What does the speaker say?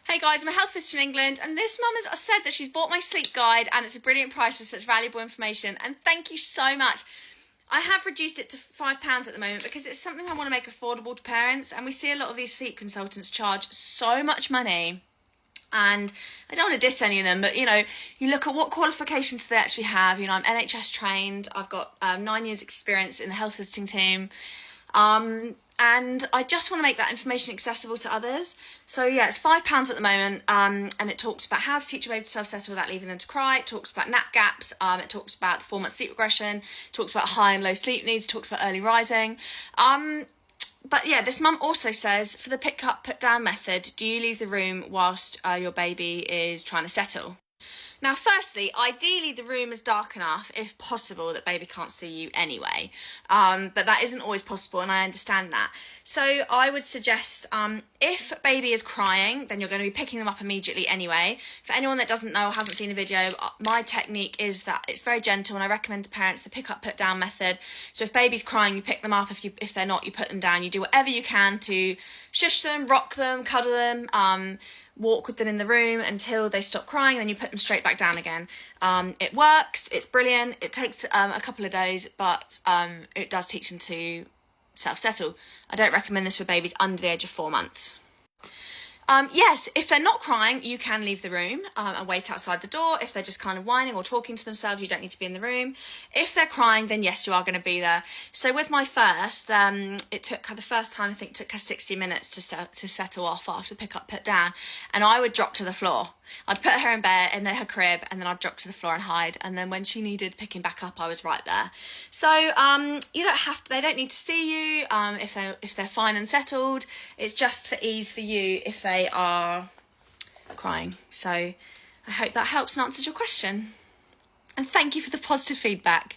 Hey guys, I'm a health visitor in England, and this mum has said that she's bought my sleep guide and it's a brilliant price for such valuable information, and thank you so much. I have reduced it to £5 at the moment because it's something I want to make affordable to parents, and we see a lot of these sleep consultants charge so much money. And I don't want to diss any of them, but you look at what qualifications they actually have. I'm NHS trained, I've got 9 years experience in the health visiting team. And I just want to make that information accessible to others. So yeah, it's £5 at the moment, and it talks about how to teach your baby to self-settle without leaving them to cry. It talks about nap gaps. It talks about the 4-month sleep regression. It talks about high and low sleep needs. It talks about early rising. But yeah, this mum also says, for the pick up, put down method, do you leave the room whilst your baby is trying to settle? Now, firstly, ideally the room is dark enough, if possible, that baby can't see you anyway. But that isn't always possible, and I understand that. So I would suggest, if baby is crying, then you're going to be picking them up immediately anyway. For anyone that doesn't know or hasn't seen a video, my technique is that it's very gentle, and I recommend to parents the pick up, put down method. So if baby's crying, you pick them up. If they're not, you put them down. You do whatever you can to shush them, rock them, cuddle them, walk with them in the room until they stop crying, then you put them straight back down again. It works, it's brilliant. It takes a couple of days, but it does teach them to self-settle. I don't recommend this for babies under the age of 4 months. Yes, if they're not crying, you can leave the room and wait outside the door. If they're just kind of whining or talking to themselves, you don't need to be in the room. If they're crying, then yes, you are going to be there. So with my first, it took her, the first time I think took her 60 minutes to settle off after pick up, put down, and I would drop to the floor. I'd put her in bed, in her crib, and then I'd drop to the floor and hide. And then when she needed picking back up, I was right there. So you don't have to, they don't need to see you if they're fine and settled. It's just for ease for you if they are crying. So I hope that helps and answers your question. And thank you for the positive feedback.